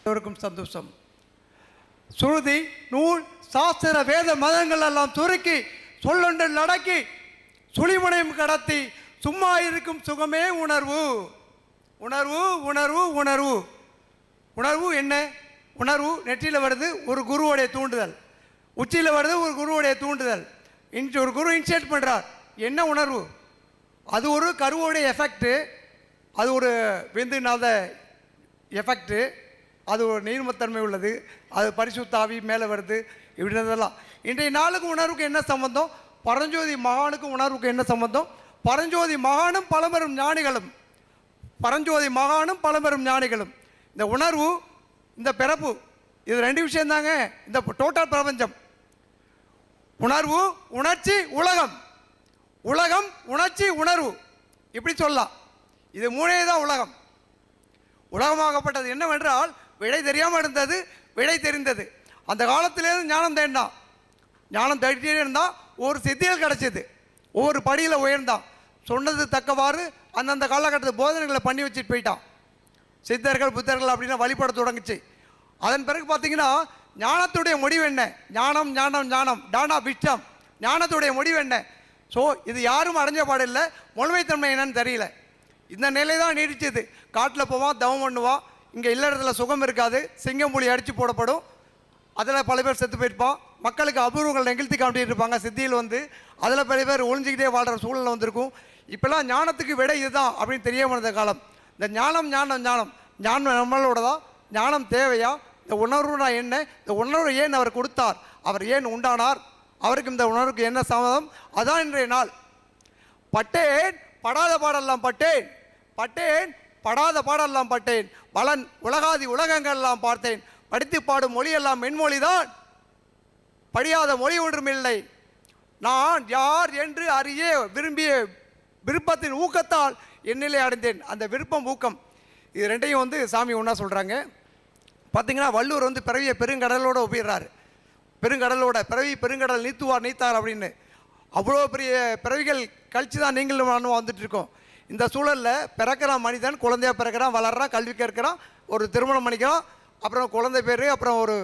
எல்லோருக்கும் சந்தோஷம். சுருதி நூல் சாஸ்திர வேத மதங்கள் எல்லாம் துருக்கி சொல்லொன்று நடக்கி சுழிமுனையும் கடத்தி சும்மா இருக்கும் சுகமே உணர்வு. உணர்வு உணர்வு உணர்வு உணர்வு என்ன? உணர்வு நெற்றியில் வருது, ஒரு குருவுடைய தூண்டுதல். உச்சியில் வருது, ஒரு குருவுடைய தூண்டுதல். ஒரு குரு இன்ஷியேட் பண்ணுறார். என்ன உணர்வு? அது ஒரு கருவோடைய எஃபெக்டு, அது ஒரு விந்துநாத எஃபெக்டு, அது ஒரு நீர்மத்தன்மை உள்ளது, அது பரிசுத்தாவி மேலே வருது. இப்படின்றதெல்லாம் இன்றைய நாளுக்கு உணர்வுக்கு என்ன சம்பந்தம்? பரஞ்சோதி மகானுக்கு உணர்வுக்கு என்ன சம்பந்தம்? பரஞ்சோதி மகானும் பழம்பெரும் ஞானிகளும், பரஞ்சோதி மகானும் பழம்பெரும் ஞானிகளும். இந்த உணர்வு, இந்த பிறப்பு, இது ரெண்டு விஷயந்தாங்க இந்த டோட்டல் பிரபஞ்சம். உணர்வு, உணர்ச்சி, உலகம். உலகம், உணர்ச்சி, உணர்வு, இப்படி சொல்லலாம். இது மூணே தான் உலகம். உலகமாகப்பட்டது என்னவென்றால், விடை தெரியாமல் இருந்தது, விடை தெரிந்தது. அந்த காலத்திலேருந்து ஞானம் தேடினான். ஞானம் தேடிட்டே இருந்தால் ஒரு சித்திகள் கிடச்சிது. ஒவ்வொரு படியில் உயர்ந்தான். சொன்னது தக்கவாறு அந்தந்த காலகட்டத்தில் போதனைகளை பண்ணி வச்சுட்டு போயிட்டான். சித்தர்கள் புத்தர்கள் அப்படின்னா வழிபட தொடங்குச்சு. அதன் பிறகு பார்த்தீங்கன்னா ஞானத்துடைய முடிவு என்ன? ஞானம் ஞானம் ஞானம் டானா விஷ்டம். ஞானத்துடைய முடிவு என்ன? ஸோ இது யாரும் அடைஞ்ச பாடில்லை. முழுமைத்தன்மை என்னன்னு தெரியல. இந்த நிலை தான் நீடிச்சது. காட்டில் போவான், தவம் பண்ணுவான். இங்கே இல்ல இடத்துல சுகம் இருக்காது. சிங்கம் புலி அடித்து போடப்படும். அதில் பல பேர் செத்து போயிருப்பான். மக்களுக்கு அபூர்வங்கள் நிகழ்த்தி காமிட்டு இருப்பாங்க. சித்தியில் வந்து அதில் பல பேர் ஒழிஞ்சிக்கிட்டே வாழ்கிற சூழ்நிலை வந்திருக்கும். இப்போல்லாம் ஞானத்துக்கு விடை இதுதான் அப்படின்னு தெரிய வந்த காலம். இந்த ஞானம் ஞானம் ஞானம் ஞானம் நம்மளோட தான். ஞானம் தேவையா? இந்த உணர்வுனா என்ன? இந்த உணர்வு ஏன் அவர் கொடுத்தார்? அவர் ஏன் உண்டானார்? அவருக்கு இந்த உணர்வுக்கு என்ன சம்மதம்? அதான் இன்றைய நாள். பட்டேன் படாத பாடெல்லாம் பட்டேன், பட்டேன் படாத பாடெல்லாம் பட்டேன், பலன் உலகாதி உலகங்கள் எல்லாம் பார்த்தேன், படித்து பாடும் மொழியெல்லாம் மென்மொழிதான், படியாத மொழி ஒன்றும் இல்லை, நான் யார் என்று அறிய விரும்பிய விருப்பத்தின் ஊக்கத்தால் என்னிலே அடைந்தேன். அந்த விருப்பம் ஊக்கம் இது ரெண்டையும் வந்து சாமி ஒன்றா சொல்கிறாங்க. பார்த்தீங்கன்னா வள்ளுவர் வந்து பிறவியை பெருங்கடலோடு ஒப்பிடுறாரு. பெருங்கடலோட பிறவி பெருங்கடல் நீத்துவார் நீத்தார் அப்படின்னு. அவ்வளோ பெரிய பிறவிகள் கழிச்சு தான் நீங்களும் நானும் வந்துட்டு இருக்கோம். இந்த சூழலில் பிறக்கிறான் மனிதன், குழந்தையாக பிறக்கிறான், வளர்றான், கல்வி கேட்குறான், ஒரு திருமணம் பண்ணிக்கிறான், அப்புறம் குழந்தை பேர், அப்புறம் ஒரு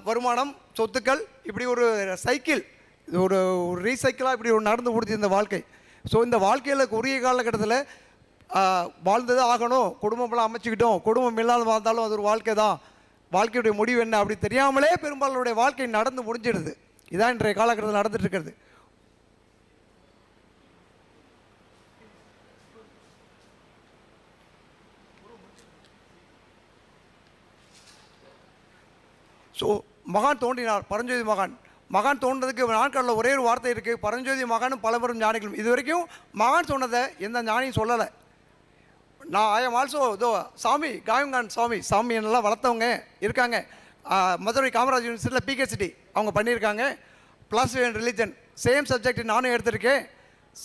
வருமானம், சொத்துக்கள், இப்படி ஒரு சைக்கிள், இது ஒரு ரீசைக்கிளாக இப்படி ஒரு நடந்து முடிச்சு இந்த வாழ்க்கை. ஸோ இந்த வாழ்க்கையில் குறுகிய காலகட்டத்தில் வாழ்ந்தது ஆகணும், குடும்பம்லாம் அமைச்சிக்கிட்டோம், குடும்பம் இல்லாமல் வாழ்ந்தாலும் அது ஒரு வாழ்க்கை தான், வாழ்க்கையுடைய முடிவு என்ன அப்படி தெரியாமலே பெரும்பாலுடைய வாழ்க்கை நடந்து முடிஞ்சிடுது. இதான் இன்றைய காலகட்டத்தில் நடந்துட்டு இருக்கிறது. ஸோ மகான் தோன்றினார், பரஞ்சோதி மகான். மகான் தோன்றதுக்கு நாட்களில் ஒரே ஒரு வார்த்தை இருக்குது, பரஞ்சோதி மகானும் பலவரும் ஞானிகளும். இது வரைக்கும் மகான் சொன்னதை எந்த ஞானியும் சொல்லலை. நான் ஐ எம் ஆல்சோ இதோ சாமி காயங்கான் சாமி என்னெல்லாம் வளர்த்தவங்க இருக்காங்க. மதுரை காமராஜ் யூனிவர்சிட்டியில் பிஹெச்டி அவங்க பண்ணியிருக்காங்க. +2 இன் ரிலிஜன், சேம் சப்ஜெக்ட் நானும் எடுத்திருக்கேன்.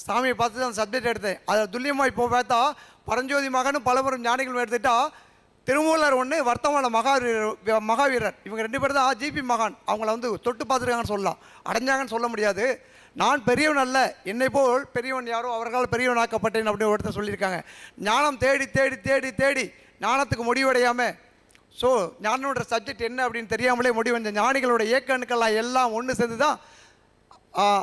சாமியை பார்த்து தான் அந்த சப்ஜெக்ட் எடுத்தேன். அதை துல்லியமாக இப்போ பார்த்தா பரஞ்சோதி மகானும் பலவரும் ஞானிகளும் எடுத்துட்டா திருமூலர் ஒன்று, வர்த்தமான மகாவீரர், இவங்க 2 பேர் தான் ஜிபி மகான். அவங்கள வந்து தொட்டு பார்த்துருக்காங்கன்னு சொல்லலாம், அடைஞ்சாங்கன்னு சொல்ல முடியாது. நான் பெரியவன் அல்ல, என்னை போல் பெரியவன் யாரோ அவர்களால் பெரியவன் ஆக்கப்பட்டேன் அப்படின்னு ஒருத்தர் சொல்லியிருக்காங்க. ஞானம் தேடி தேடி தேடி தேடி ஞானத்துக்கு முடிவடையாமல், ஸோ ஞானோட சப்ஜெக்ட் என்ன அப்படின்னு தெரியாமலே முடிவடைஞ்ச ஞானிகளோட ஏக்கணுக்கெல்லாம் எல்லாம் ஒன்று சேர்ந்து தான்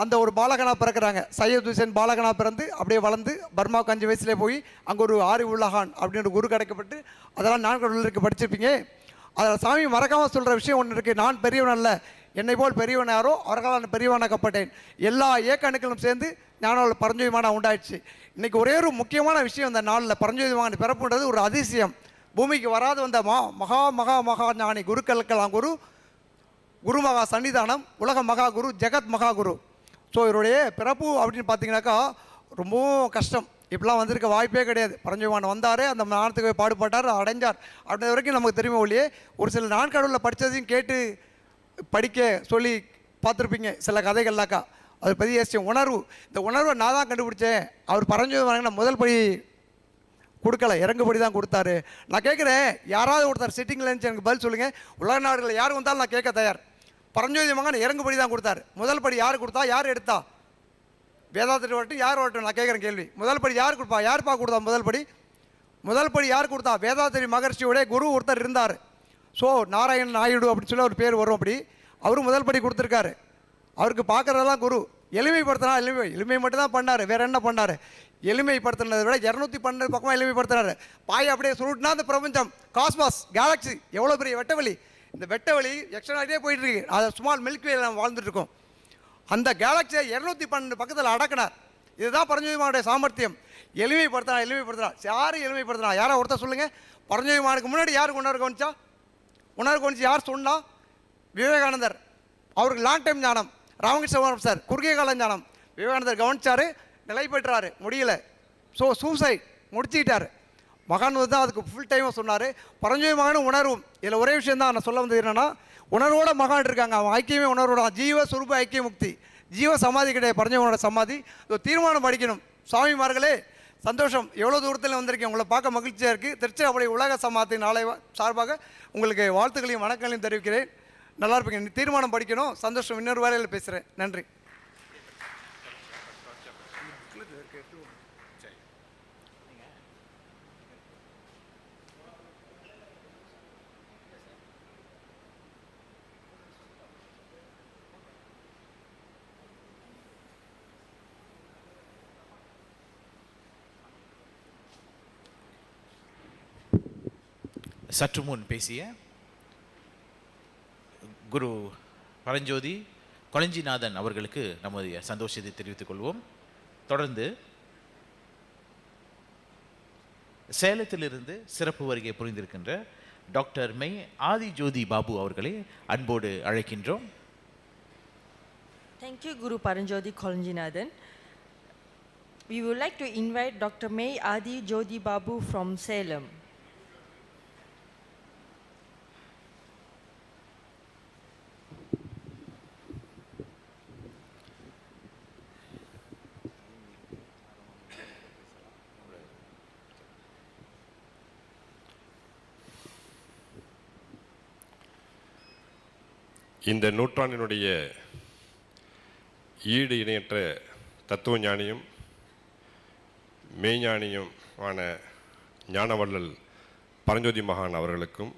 அந்த ஒரு பாலகனாக பிறக்கிறாங்க. சையத் ஹுசேன் பாலகனாக பிறந்து அப்படியே வளர்ந்து பர்மாவுக்கு 5 வயசுலேயே போய் அங்கே ஒரு உள்ளஹான் அப்படின்னு ஒரு குரு கிடைக்கப்பட்டு, அதெல்லாம் நான்கு படிச்சிருப்பீங்க. அதில் சாமி மறக்காமல் சொல்கிற விஷயம் ஒன்று இருக்குது, நான் பெரியவன் அல்ல, என்னை போல் பெரியவன் யாரோ அவர்களால் பெரியவனாக்கப்பட்டேன். எல்லா ஏக்கணுக்களும் சேர்ந்து ஞானோட பரஞ்சோதி மகான் உண்டாயிடுச்சு. இன்றைக்கி ஒரே ஒரு முக்கியமான விஷயம், இந்த நாளில் பரஞ்சோதி மகான் பிறப்புன்றது ஒரு அதிசயம். பூமிக்கு வராது வந்த மகா மகா மகா ஞானி குருக்களுக்கெல்லாம் குரு மகா சன்னிதானம், உலக மகா குரு, ஜெகத் மகா குரு. ஸோ இவருடைய பிறப்பு அப்படின்னு பார்த்தீங்கன்னாக்கா ரொம்பவும் கஷ்டம். இப்படிலாம் வந்திருக்க வாய்ப்பே கிடையாது. பரஞ்சோதிமான் வந்தார், அந்த ஞானத்துக்கு பாடுபட்டார், அடைஞ்சார் அப்படின்ற வரைக்கும் நமக்கு தெரியுமா ஒழியே. ஒரு சில நான்கடவுளில் படித்ததையும் கேட்டு படிக்க சொல்லி பார்த்துருப்பீங்க சில கதைகள்லாக்கா. அது பெரிய உணர்வு. இந்த உணர்வை நான் தான் கண்டுபிடிச்சேன். அவர் பரஞ்சோதிமான் முதல் படி கொடுக்கல, இறங்குபடி தான் கொடுத்தாரு. நான் கேட்குறேன், யாராவது ஒருத்தர் சிட்டிங்கில் இருந்துச்சு எனக்கு பதில் சொல்லுங்கள். உலக நாடுகளில் யார் வந்தாலும் நான் கேட்க தயார். பரஞ்சோதி மகான் இறங்குபடி தான் கொடுத்தாரு. முதல் படி யார் கொடுத்தா, யார் எடுத்தா? வேதாத்திரி வரட்டும், யார் வரட்டும், நான் கேட்குறேன் கேள்வி. முதல் படி யார் கொடுத்தா? முதல் படி யார் கொடுத்தா? வேதாத்திரி மகர்ஷியோடைய குரு ஒருத்தர் இருந்தார். ஸோ நாராயண் நாயுடு அப்படின்னு சொல்லி ஒரு பேர் வரும். அப்படி அவரும் முதல் படி கொடுத்துருக்காரு. அவருக்கு பார்க்குறதெல்லாம் குரு. எளிமைப்படுத்தினா எளிமை மட்டும் தான் பண்ணார். வேறு என்ன பண்ணார்? எளிமைப்படுத்தினதை விட 212 பக்கமாக எளிமைப்படுத்துறாரு. பாய் அப்படியே சுருட்டினா அந்த பிரபஞ்சம், காஸ்மாஸ், கேலக்ஸி எவ்வளோ பெரிய வெட்டவெளி. இந்த வெட்டவெளி எக்ஸ்ட்ராடியே போயிட்டுருக்கு. அதை ஸ்மால் மில்க்வேல நம்ம வாழ்ந்துட்டுருக்கோம். அந்த கேலக்சியை 212 பக்கத்தில் அடக்கினார். இதுதான் பரஞ்சோதிமானுடைய சாமர்த்தியம். எளிமைப்படுத்தினா யாரை ஒருத்தர் சொல்லுங்கள். பரஞ்சோதிமானுக்கு முன்னாடி யாருக்கு உணர்வு கவனிச்சு யார் சொன்னா? விவேகானந்தர். அவருக்கு லாங் டைம் ஞானம். ராமகிருஷ்ண சார் குறுகிய கால ஞானம். விவேகானந்தர் கவனிச்சார், நிலை பெற்றார், முடியல. ஸோ சூசைட் முடிச்சுக்கிட்டார். மகான் தான் அதுக்கு ஃபுல் டைமாக சொன்னார். பரஞ்சோதி மகானும் உணர்வும். இதில் ஒரே விஷயம் தான் நான் சொல்ல வந்தது என்னென்னா, உணர்வோட மகான் இருக்காங்க. அவன் ஐக்கியமே உணர்வோட. ஜீவ சுரூப ஐக்கிய முக்தி. ஜீவ சமாதி கிடையாது பரஞ்சோதியோட சமாதி. தீர்மானம் படிக்கணும். சுவாமிமார்களே சந்தோஷம், எவ்வளோ தூரத்தில் வந்திருக்கேன். உங்களை பார்க்க மகிழ்ச்சியாக இருக்குது. திருச்சிராப்பள்ளி உலக சமாதி நாளை சார்பாக உங்களுக்கு வாழ்த்துக்களையும் வணக்கங்களையும் தெரிவிக்கிறேன். நல்லா இருப்பீங்க. தீர்மானம் படிக்கணும். சந்தோஷம். இன்னொரு வேலையில் பேசுகிறேன். நன்றி. சற்று முன் பேசிய குரு பரஞ்சோதி கொளஞ்சிநாதன் அவர்களுக்கு நம்முடைய சந்தோஷத்தை தெரிவித்துக் கொள்வோம். தொடர்ந்து சேலத்திலிருந்து சிறப்பு வருகை புரிந்திருக்கின்ற டாக்டர் மெய் ஆதி ஜோதி பாபு அவர்களை அன்போடு அழைக்கின்றோம். Thank you, Guru Paranjodi Kolanjinathan. We would like to invite Dr. May Adi Jodi Babu from Salem. இந்த நூற்றாண்டினுடைய ஈடு இணையற்ற தத்துவ ஞானியும் மெய்ஞானியும் ஆன ஞானவள்ளல் பரஞ்சோதி மகான் அவர்களுக்கும்